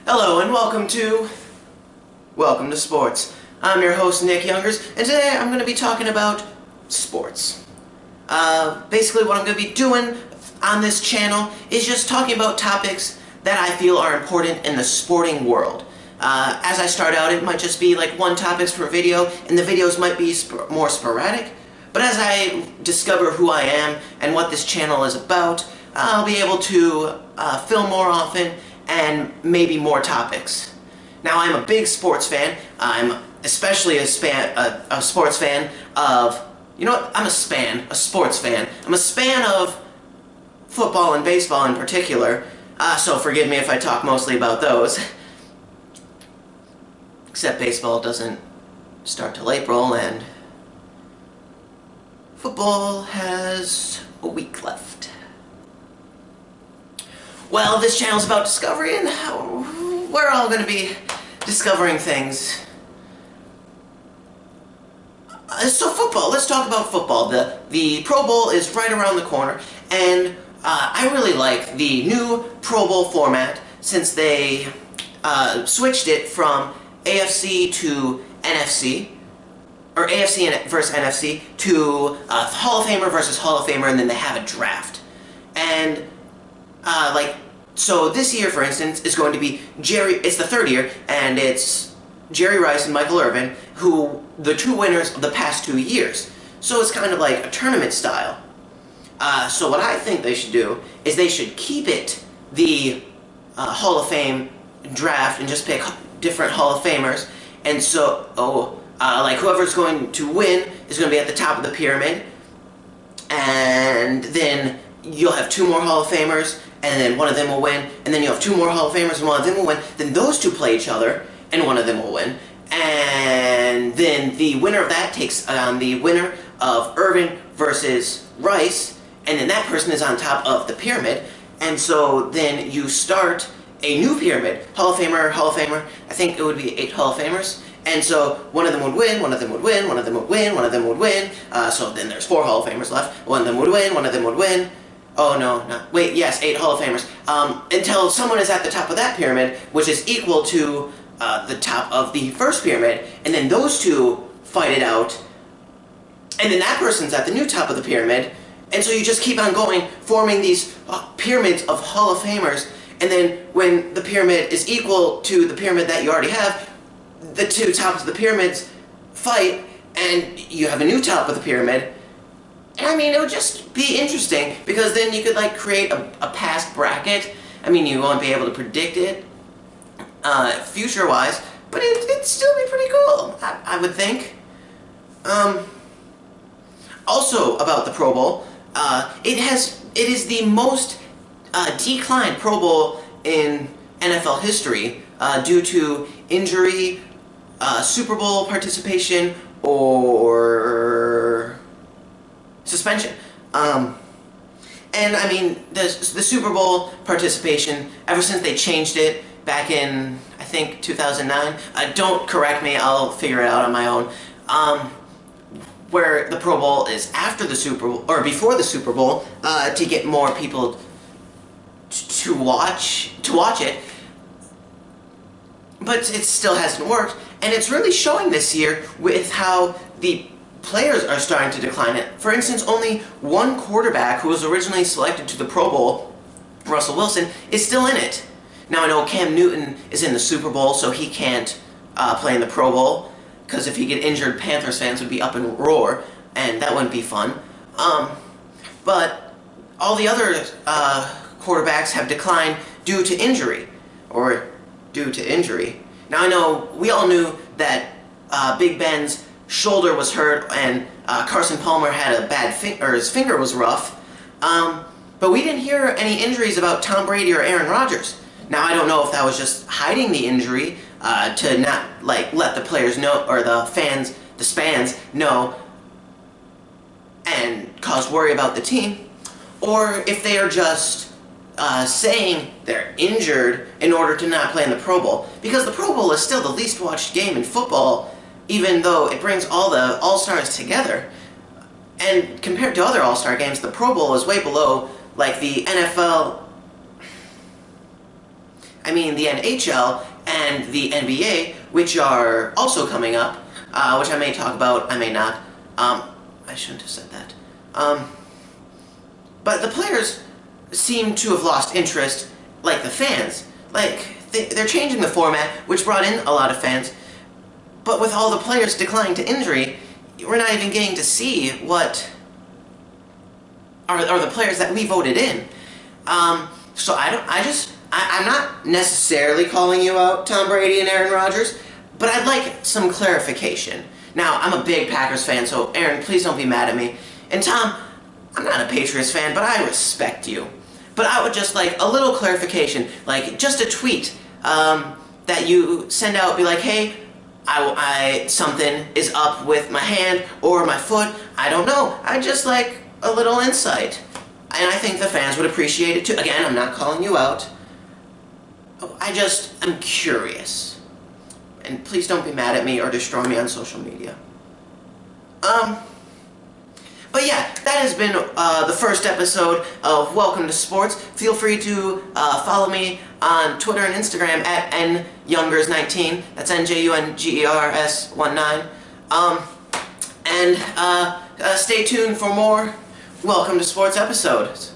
Hello and welcome to sports. I'm your host Nick Jungers, and today I'm going to be talking about sports. Basically what I'm going to be doing on this channel is just talking about topics that I feel are important in the sporting world. As I start out, it might just be like one topic per video, and the videos might be more sporadic. But as I discover who I am and what this channel is about, I'll be able to film more often and maybe more topics. Now, I'm a big sports fan. I'm especially a sports fan of, you know what, I'm a sports fan. I'm a span of football and baseball in particular, so forgive me if I talk mostly about those. Except baseball doesn't start till April, and football has a week left. Well, this channel's about discovery, and we're all going to be discovering things. So football, let's talk about football. The Pro Bowl is right around the corner, and I really like the new Pro Bowl format since they switched it from AFC to NFC, or AFC versus NFC, to Hall of Famer versus Hall of Famer, and then they have a draft. And so this year, for instance, is going to be it's the third year, and it's Jerry Rice and Michael Irvin, who the two winners of the past 2 years. So it's kind of like a tournament style. So what I think they should do is they should keep it the Hall of Fame draft and just pick different Hall of Famers. And so, like whoever's going to win is going to be at the top of the pyramid, and then you'll have two more Hall of Famers, and then one of them will win, and then you'll have two more Hall of Famers, and one of them will win. Then those two play each other, and one of them will win. And then the winner of that takes on the winner of Irvin versus Rice, and then that person is on top of the pyramid. And so then you start a new pyramid. Hall of Famer, Hall of Famer. I think it would be 8 Hall of Famers. And so one of them would win, one of them would win, one of them would win, one of them would win. So then there's 4 Hall of Famers left. One of them would win, one of them would win. Oh, no, not. Wait, yes, 8 Hall of Famers. Until someone is at the top of that pyramid, which is equal to the top of the first pyramid, and then those two fight it out, and then that person's at the new top of the pyramid, and so you just keep on going, forming these pyramids of Hall of Famers, and then when the pyramid is equal to the pyramid that you already have, the two tops of the pyramids fight, and you have a new top of the pyramid. I mean, it would just be interesting, because then you could, like, create a past bracket. I mean, you won't be able to predict it, future-wise, but it'd still be pretty cool, I would think. Also, about the Pro Bowl, it is the most declined Pro Bowl in NFL history, due to injury, Super Bowl participation, or suspension. And I mean, the Super Bowl participation, ever since they changed it back in, I think, 2009, don't correct me, I'll figure it out on my own, where the Pro Bowl is after the Super Bowl, or before the Super Bowl, to get more people to watch it, but it still hasn't worked, and it's really showing this year with how the players are starting to decline it. For instance, only one quarterback who was originally selected to the Pro Bowl, Russell Wilson, is still in it. Now I know Cam Newton is in the Super Bowl, so he can't play in the Pro Bowl, because if he get injured, Panthers fans would be up and roar, and that wouldn't be fun. But all the other quarterbacks have declined due to injury. Now I know we all knew that Big Ben's shoulder was hurt, and Carson Palmer had a bad or his finger was rough, but we didn't hear any injuries about Tom Brady or Aaron Rodgers. Now I don't know if that was just hiding the injury to not let the players know, or the spans know, and cause worry about the team, or if they are just saying they're injured in order to not play in the Pro Bowl, because the Pro Bowl is still the least watched game in football, even though it brings all the All-Stars together. And compared to other All-Star games, the Pro Bowl is way below, like, the NFL. I mean the NHL and the NBA, which are also coming up, which I may talk about, I may not. I shouldn't have said that. But the players seem to have lost interest, like the fans. Like, they're changing the format, which brought in a lot of fans, but with all the players declining to injury, we're not even getting to see what are the players that we voted in. So I'm not necessarily calling you out, Tom Brady and Aaron Rodgers, but I'd like some clarification. Now, I'm a big Packers fan, so Aaron, please don't be mad at me. And Tom, I'm not a Patriots fan, but I respect you. But I would just like a little clarification, like just a tweet that you send out, be like, hey, something is up with my hand or my foot, I don't know. I just like a little insight. And I think the fans would appreciate it too. Again, I'm not calling you out. I'm curious. And please don't be mad at me or destroy me on social media. But yeah, that has been the first episode of Welcome to Sports. Feel free to follow me on Twitter and Instagram at njungers19. That's NJUNGERS19. And stay tuned for more Welcome to Sports episodes.